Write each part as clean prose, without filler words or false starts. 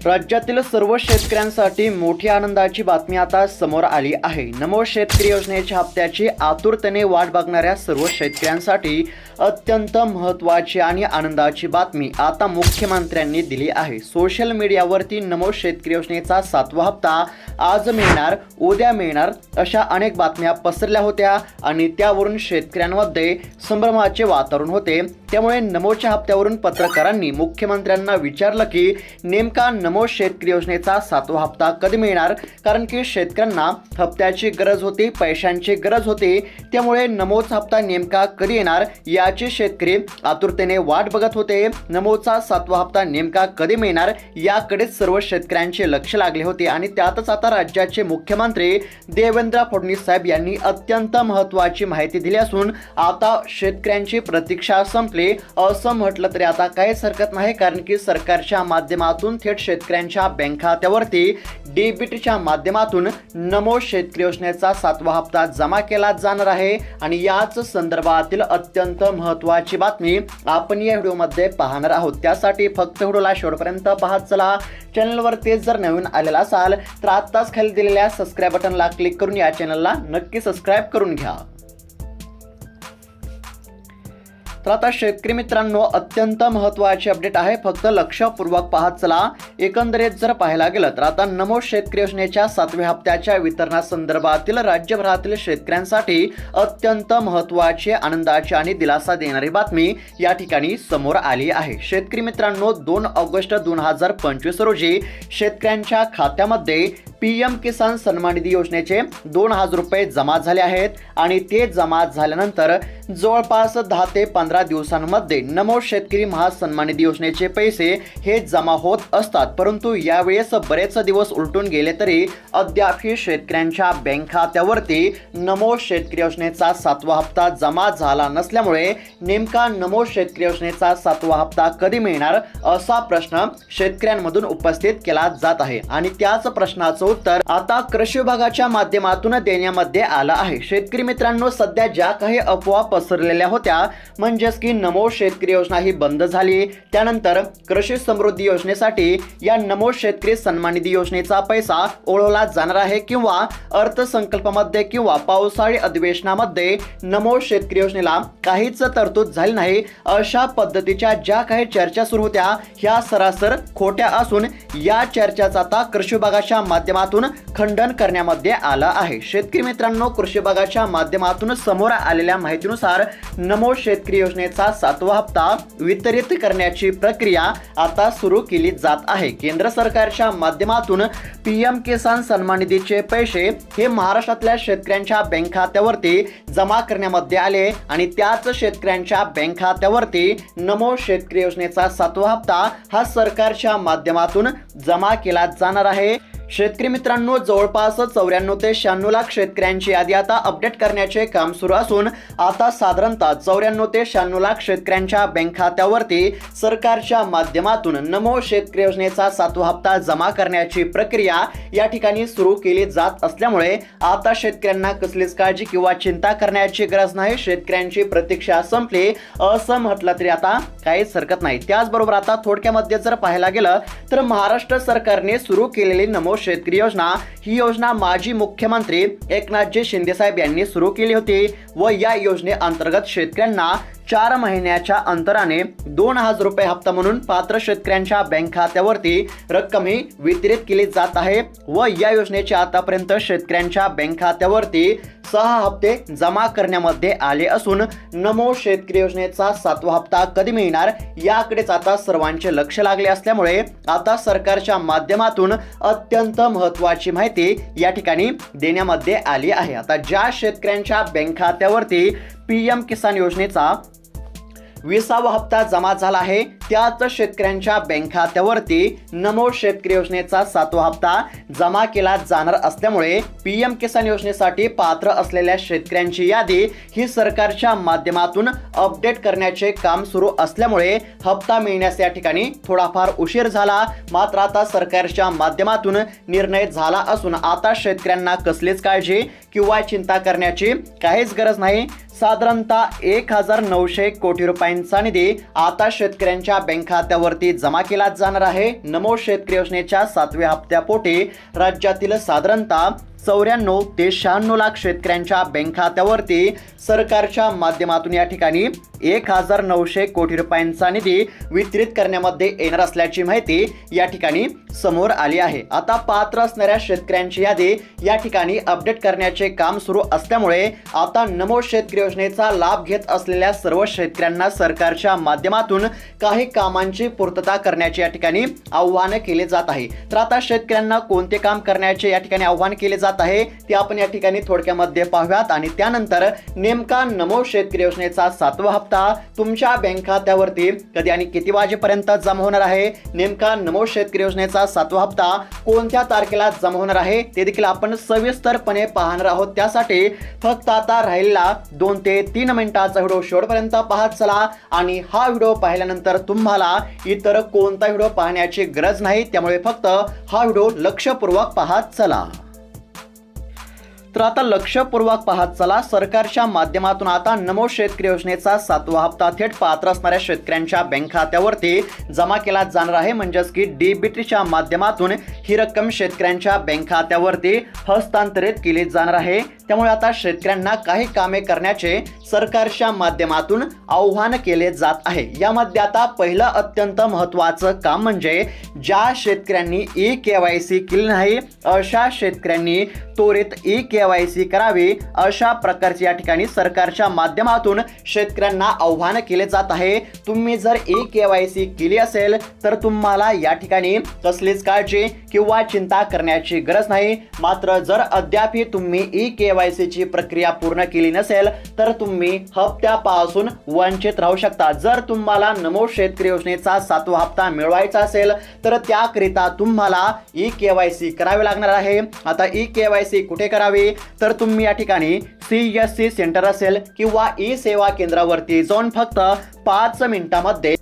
राज्यातील सर्व शेतकऱ्यांसाठी मोठी आनंदाची बातमी आता समोर आली आहे। नमो शेतकरी योजनेच्या हप्त्याची आतुरतेने वाट बघणाऱ्या सर्व शेतकऱ्यांसाठी अत्यंत महत्त्वाची आणि आनंदाची बातमी आता मुख्यमंत्र्यांनी दिली आहे। सोशल मीडियावरती नमो शेतकरी योजनेचा 7वा हप्ता आज मिळणार, उद्या मिळणार अशा अनेक बातम्या पसरल्या होत्या आणि त्यावरून शेतकऱ्यांमध्ये संभ्रमाचे वातावरण होते। त्यामुळे नमोच्या हप्त्यावरून पत्रकारांनी मुख्यमंत्र्यांना विचारलं की नेमका नमो शेतकरी योजनेचा 7वा हप्ता कधी मिळणार, कारण की शेतकऱ्यांना हप्त्याची गरज होती, पैशांची गरज होती। त्यामुळे नमोचा हप्ता नेमका कधी येणार याची शेतकरी आतुरतेने वाट बघत होते। नमोचा 7वा हप्ता नेमका कधी मिळणार याकडे सर्व शेतकऱ्यांचे लक्ष लागले होते आणि त्यातच आता राज्याचे मुख्यमंत्री देवेंद्र फडणवीस साहेब यांनी अत्यंत महत्त्वाची माहिती दिली असून आता शेतकऱ्यांची प्रतीक्षा संपली असं म्हटलं तरी आता काहीच हरकत नाही, कारण की सरकारच्या माध्यमातून थेट शेतकऱ्यांच्या बँक खात्यावरती डेबिटच्या माध्यमातून नमो शेतकरी योजनेचा 7वा हप्ता जमा केला जाणार आहे आणि याच संदर्भातील अत्यंत महत्त्वाची बातमी आपण या व्हिडिओमध्ये पाहणार आहोत। त्यासाठी फक्त व्हिडिओला शेवटपर्यंत पाहत चला। चॅनलवरती जर नवीन आलेला असाल तर आत्ताच खाली दिलेल्या सबस्क्राइब बटनला क्लिक करून या चॅनलला नक्की सबस्क्राइब करून घ्या। तर आता शेतकरी मित्रांनो अत्यंत महत्त्वाची अपडेट आहे, फक्त लक्षपूर्वक पाहत चला। एकंदरीत जर पाहायला गेलं तर आता नमो शेतकरी योजनेच्या 7व्या हप्त्याच्या वितरणासंदर्भातील राज्यभरातील शेतकऱ्यांसाठी अत्यंत महत्त्वाची, आनंदाची आणि दिलासा देणारी बातमी या ठिकाणी समोर आली आहे। शेतकरी मित्रांनो 2 ऑगस्ट 2025 रोजी शेतकऱ्यांच्या खात्यामध्ये पीएम किसान सन्मान निधी योजनेचे 2000 रुपये जमा झाले आहेत आणि ते जमा झाल्यानंतर जवळपास 10 ते 15 दिवसांमध्ये नमो शेतकरी महासन्मान निधी योजनेचे पैसे हे जमा होत असतात। परंतु यावेळेस बरेच दिवस उलटून गेले तरी अद्यापही शेतकऱ्यांच्या बँक खात्यावरती नमो शेतकरी योजनेचा 7वा हप्ता जमा झाला नसल्यामुळे नेमका नमो शेतकरी योजनेचा 7वा हप्ता कधी मिळणार असा प्रश्न शेतकऱ्यांमधून उपस्थित केला जात आहे आणि त्याच प्रश्नाचं उत्तर आता कृषी विभागाच्या माध्यमातून देण्यामध्ये आलं आहे। शेतकरी मित्रांनो सध्या ज्या काही अफवा पसरलेल्या होत्या, म्हणजेच की नमो शेतकरी योजना ही बंद झाली, त्यानंतर कृषी समृद्धी योजनेसाठी या नमो शेतकरी सन्मान निधी योजनेचा पैसा ओळवला जाणार आहे किंवा अर्थसंकल्पामध्ये किंवा पावसाळी अधिवेशनामध्ये नमो शेतकरी योजनेला काहीच तरतूद झाली नाही, अशा पद्धतीच्या ज्या काही चर्चा सुरू होत्या ह्या सरासर खोट्या असून या चर्चाचा आता कृषी विभागाच्या माध्यमातून खंडन करण्यामध्ये आलं आहे। शेतकरी मित्रांनो कृषी विभागाच्या माध्यमातून समोर आलेल्या माहितीनुसार नमो शेतकरी योजनेचा 7वा हप्ता वितरित करण्याची प्रक्रिया आता सुरू केली जात आहे। केंद्र सरकारच्या माध्यमातून पीएम किसान सन्मान निधीचे पैसे हे महाराष्ट्रातल्या शेतकऱ्यांच्या बँक खात्यावरती जमा करण्यामध्ये आले आणि त्याच शेतकऱ्यांच्या बँक खात्यावरती नमो शेतकरी योजनेचा 7वा हप्ता हा सरकारच्या माध्यमातून जमा केला जाणार आहे। शेतकरी मित्रांनो जवळपास 94 ते 96 लाख शेतकऱ्यांची यादी आता अपडेट करण्याचे काम सुरू असून आता साधारणतः 94 ते 96 लाख शेतकऱ्यांच्या बँक खात्यावरती सरकारच्या माध्यमातून नमो शेतकरी योजनेचा 7वा हप्ता जमा करण्याची प्रक्रिया या ठिकाणी सुरू केली जात असल्यामुळे आता शेतकऱ्यांना कसलीच काळजी किंवा चिंता करण्याची गरज नाही। शेतकऱ्यांची प्रतीक्षा संपली असं म्हटलं तरी आता काहीच हरकत नाही। त्याचबरोबर आता थोडक्यामध्ये जर पाहायला गेलं तर महाराष्ट्र सरकारने सुरू केलेली नमो शेतकरी योजना ही योजना माजी मुख्यमंत्री एकनाथजी शिंदे साहेब यांनी सुरू केली होती व या योजनेअंतर्गत शेतकऱ्यांना 4 महिन्याच्या अंतराने 2000 रुपये हप्ता म्हणून पात्र शेतकऱ्यांच्या बँक खात्यावरती रक्कम ही वितरित केली जात आहे व या योजनेचे आतापर्यंत शेतकऱ्यांच्या बँक खात्यावरती 6 हप्ते जमा करण्यामध्ये आले असून नमो शेतकरी योजनेचा 7वा हप्ता कधी मिळणार याकडेच आता सर्वांचे लक्ष लागले असल्यामुळे आता सरकारच्या माध्यमातून अत्यंत महत्त्वाची माहिती या ठिकाणी देण्यामध्ये आली आहे। आता ज्या शेतकऱ्यांच्या बँक खात्यावरती पीएम किसान योजनेचा 20वा हप्ता जमा झाला आहे त्याच शेतकऱ्यांच्या बँक खात्यावरती नमो शेतकरी योजनेचा 7वा हप्ता जमा केला जाणार असल्यामुळे पीएम किसान योजनेसाठी पात्र असलेल्या शेतकऱ्यांची यादी ही सरकारच्या माध्यमातून अपडेट करण्याचे काम सुरू असल्यामुळे हप्ता मिळण्यास या ठिकाणी थोडाफार उशीर झाला, मात्र आता सरकारच्या माध्यमातून निर्णय झाला असून आता शेतकऱ्यांना कसलीच काळजी किंवा चिंता करण्याची काहीच गरज नाही। साधारणतः 1900 कोटी रुपयांचा निधी आता शेतकऱ्यांच्या शेतकऱ्यांच्या बँक खात्यावरती जमा केला जाणार आहे। नमो शेतकरी योजनेच्या 7व्या हप्त्यापोटी राज्यातील साधारणतः 94 ते 96 लाख शेतकऱ्यांच्या बँक खात्यावरती सरकारच्या माध्यमातून या ठिकाणी 1900 कोटी रुपयांचा निधी वितरित करण्यामध्ये येणार असल्याची माहिती या ठिकाणी समोर आली आहे। आता पात्र असणाऱ्या शेतकऱ्यांची यादी या ठिकाणी अपडेट करण्याचे काम सुरू असल्यामुळे आता नमो शेतकरी योजनेचा लाभ घेत असलेल्या सर्व शेतकऱ्यांना सरकारच्या माध्यमातून काही कामांची पूर्तता करण्याचे या ठिकाणी आव्हान केले जात आहे। तर आता शेतकऱ्यांना कोणते काम करण्याचे या ठिकाणी आव्हान केले जात आहे ते आपण या ठिकाणी थोडक्यामध्ये पाहूयात आणि त्यानंतर नेमका नमो शेतकरी योजनेचा 7वा हप्ता तुमच्या बँक खात्यावरती कधी आणि किती वाजेपर्यंत जमा होणार आहे, नेमका नमो शेतकरी योजनेचा 7वा हप्ता कोणत्या तारखेला जमा होणार आहे ते देखील आपण सविस्तरपणे पाहणार आहोत। त्यासाठी फक्त आता राहिलेला 2 ते 3 मिनिटाचा व्हिडिओ शेवटपर्यंत पाहत चला आणि हा व्हिडिओ पाहिल्यानंतर तुम्हाला इतर कोणता व्हिडिओ पाहण्याची गरज नाही, त्यामुळे फक्त हा व्हिडिओ लक्षपूर्वक पाहत चला। तर आता लक्षपूर्वक पाहत चला। सरकारच्या माध्यमातून आता नमो शेतकरी योजनेचा 7वा हप्ता थेट पात्र असणाऱ्या शेतकऱ्यांच्या बँक खात्यावरती जमा केला जाणार आहे, म्हणजेच की डीबीटीच्या माध्यमातून ही रक्कम शेतकऱ्यांच्या बँक खात्यावरती हस्तांतरित केली जाणार आहे। त्यामुळे आता शेतकऱ्यांना काही कामे करण्याचे सरकारच्या माध्यमातून आव्हान केले जात आहे। यामध्ये आता पहिलं अत्यंत महत्त्वाचं काम म्हणजे ज्या शेतकऱ्यांनी ई-केवायसी केली नाही अशा शेतकऱ्यांनी त्वरित ई-केवायसी करावी, अशा प्रकारचे या ठिकाणी सरकारच्या माध्यमातून शेतकऱ्यांना आव्हान केले जात आहे। तुम्ही जर ई-केवायसी केली असेल तर तुम्हाला या ठिकाणी कसलीच काळजी किंवा चिंता करण्याची गरज नाही। मात्र जर अद्याप तुम्ही ई-केवायसी ची प्रक्रिया पूर्ण केली नसेल तर तुम्ही हप्त्यापासून वंचित राहू शकता। जर तुम्हाला नमो शेतकरी योजनेचा 7वा हप्ता मिळवायचा असेल तर त्याकरिता तुम्हाला ई-केवायसी करावे लागणार आहे। आता ई-केवायसी कुठे करावी तर तुम्ही या ठिकाणी CSC सेंटर असेल किंवा ई सेवा केंद्रावरती जाऊन फक्त 5 मिनिटांमध्ये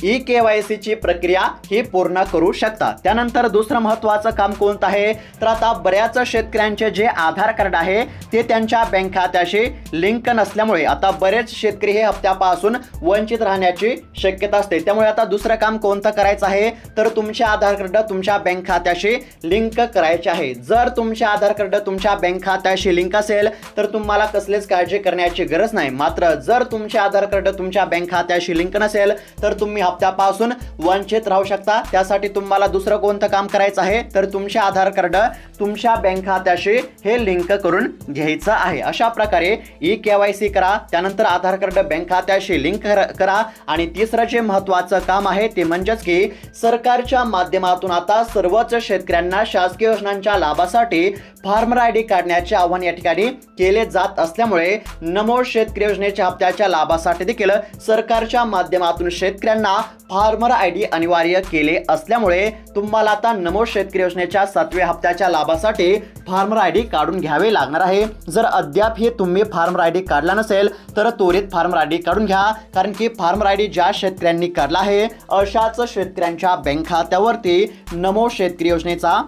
ई-केवायसी ची प्रक्रिया ही पूर्ण करू शकता। त्यानंतर दुसरं महत्त्वाचं काम कोणतं आहे तर आता बऱ्याच शेतकऱ्यांचे जे आधार कार्ड आहे ते त्यांच्या बँक खात्याशी लिंक नसल्यामुळे आता बरेच शेतकरी हे हप्त्यापासून वंचित राहण्याची शक्यता असते। त्यामुळे आता दुसरं काम कोणतं करायचं आहे तर तुमचे आधार कार्ड तुमच्या बँक खात्याशी लिंक करायचे आहे। जर तुमचे आधार कार्ड तुमच्या बँक खात्याशी लिंक असेल तर तुम्हाला कसलीच काळजी करण्याची गरज नाही। मात्र जर तुमचे आधार कार्ड तुमच्या बँक खात्याशी लिंक नसेल तर तुम्ही हप्त्यापासून वंचित राहू शकता। त्यासाठी तुम्हाला दुसरं कोणतं काम करायचं आहे तर तुमचे आधार कार्ड तुमच्या बँक खात्याशी हे लिंक करून घ्यायचं आहे। अशा प्रकारे ई-केवायसी करा, त्यानंतर आधार कार्ड बँक खात्याशी लिंक करा आणि तिसरं जे महत्त्वाचं काम आहे ते म्हणजेच की सरकारच्या माध्यमातून आता सर्वच शेतकऱ्यांना शासकीय योजनांच्या लाभासाठी फार्मर आयडी काढण्याचे आव्हान या ठिकाणी केले जात असल्यामुळे नमो शेतकरी योजनेच्या हप्त्याच्या लाभासाठी देखील सरकारच्या माध्यमातून शेतकऱ्यांना फार्मर आयडी अनिवार्य केले असल्यामुळे तुम्हाला आता नमो शेतकरी योजनेच्या 7व्या हप्त्याच्या लाभासाठी फार्मर आयडी काढून घ्यावे लागणार आहे। जर अद्याप हे तुम्ही फार्मर आयडी काढला नसेल तर त्वरित फार्मर आयडी काढून घ्या, कारण की फार्मर आयडी ज्या शेतकऱ्यांनी काढला आहे अशाच शेतकऱ्यांच्या बँक खात्यावरती नमो शेतकरी योजनेचा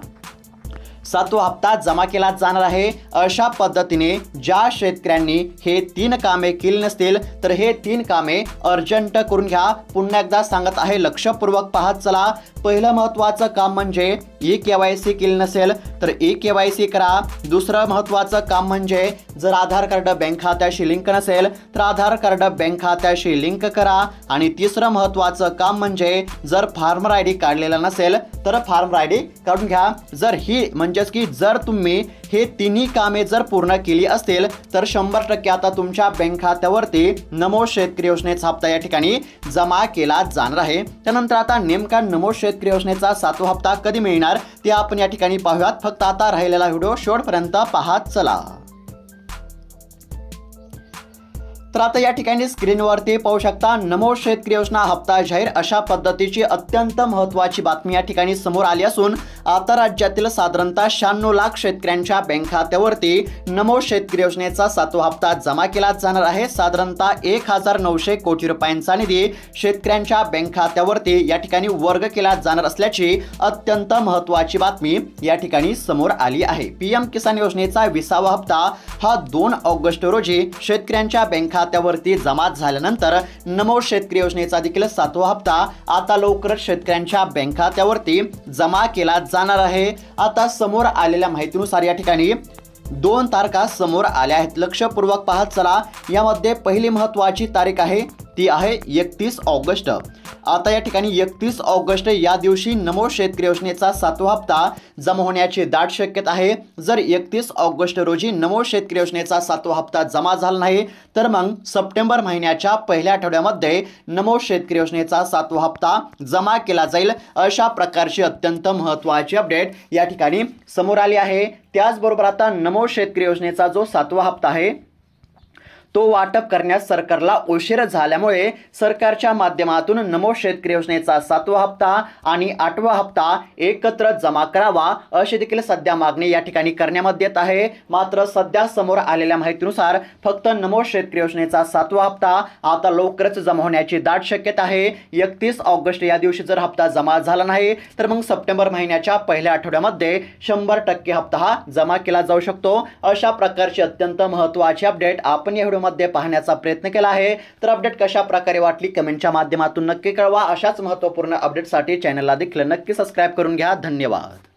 7वा हप्ता जमा केला जाणार आहे। अशा पद्धतीने ज्या शेतकऱ्यांनी हे 3 कामे केली नसतील तर हे 3 कामे अर्जंट करून घ्या। पुन्हा एकदा सांगत आहे, लक्षपूर्वक पाहत चला। पहिलं महत्त्वाचं काम म्हणजे ई-केवायसी केली नसेल तर ई-केवायसी करा। दुसरं महत्त्वाचं काम म्हणजे जर आधार कार्ड बँक खात्याशी लिंक नसेल तर आधार कार्ड बँक खात्याशी लिंक करा आणि तिसरं महत्त्वाचं काम म्हणजे जर फार्मर आयडी काढलेला नसेल तर फार्मर आयडी काढून घ्या। जर ही म्हणजेच की जर तुम्ही हे तिन्ही कामे जर पूर्ण केली असतील तर 100% आता तुमच्या बँक खात्यावरती नमो शेतकरी योजनेचा हप्ता या ठिकाणी जमा केला जाणार आहे। त्यानंतर आता नेमका नमो शेतकरी योजनेचा 7वा हप्ता कधी मिळणार ते आपण या ठिकाणी पाहूयात। फक्त आता राहिलेला व्हिडिओ शेवटपर्यंत पाहत चला। तर आता या ठिकाणी स्क्रीनवरती पाहू शकता नमो शेतकरी योजना हप्ता जाहीर, अशा पद्धतीची अत्यंत महत्त्वाची बातमी या ठिकाणी समोर आली असून आता राज्यातील साधारणतः 96 लाख शेतकऱ्यांच्या बँक खात्यावरती नमो शेतकरी योजनेचा 7वा हप्ता जमा केला जाणार आहे। साधारणतः 1900 कोटी रुपयांचा निधी शेतकऱ्यांच्या बँक खात्यावरती या ठिकाणी वर्ग केला जाणार असल्याची अत्यंत महत्त्वाची बातमी या ठिकाणी समोर आली आहे। PM किसान योजनेचा 20वा हप्ता हा 2 ऑगस्ट रोजी शेतकऱ्यांच्या बँक खात्यावरती जमा झाल्यानंतर नमो शेतकरी योजनेचा देखील 7वा हप्ता आता लवकरच शेतकऱ्यांच्या बँक खात्यावरती जमा केला जाणार आहे। आता समोर आलेल्या माहितीनुसार या ठिकाणी 2 तारखा समोर आल्या आहेत। लक्षपूर्वक पाहत चला। यामध्ये पहिली महत्त्वाची तारीख आहे ती आहे 31 ऑगस्ट। आता या ठिकाणी 31 ऑगस्ट या दिवशी नमो शेतकरी योजनेचा 7वा हप्ता जमा होण्याची दाट शक्यता आहे। जर 31 ऑगस्ट रोजी नमो शेतकरी योजनेचा 7वा हप्ता जमा झाला नाही तर मग सप्टेंबर महिन्याच्या पहिल्या आठवड्यामध्ये नमो शेतकरी योजनेचा 7वा हप्ता जमा केला जाईल। अशा प्रकारची अत्यंत महत्त्वाची अपडेट या ठिकाणी समोर आली आहे। त्याचबरोबर आता नमो शेतकरी योजनेचा जो 7वा हप्ता आहे तो वाटप करण्यास सरकारला उशीर झाल्यामुळे सरकारच्या माध्यमातून नमो शेतकरी योजनेचा 7वा हप्ता आणि 8वा हप्ता एकत्र जमा करावा अशी देखील सध्या मागणी या ठिकाणी करण्यामध्ये येत आहे। मात्र सध्या समोर आलेल्या माहितीनुसार फक्त नमो शेतकरी योजनेचा 7वा हप्ता आता लवकरच जमा होण्याची दाट शक्यता आहे। 31 ऑगस्ट या दिवशी जर हप्ता जमा झाला नाही तर मग सप्टेंबर महिन्याच्या पहिल्या आठवड्यामध्ये 100% हप्ता हा जमा केला जाऊ शकतो। अशा प्रकारची अत्यंत महत्त्वाची अपडेट आपण या मध्ये पाहण्याचा प्रयत्न केला आहे। तर अपडेट कशा प्रकारे वाटली कमेंटच्या माध्यमातून नक्की कळवा। अशाच महत्त्वपूर्ण अपडेटसाठी चॅनलला देखील नक्की सबस्क्राइब करून घ्या। धन्यवाद।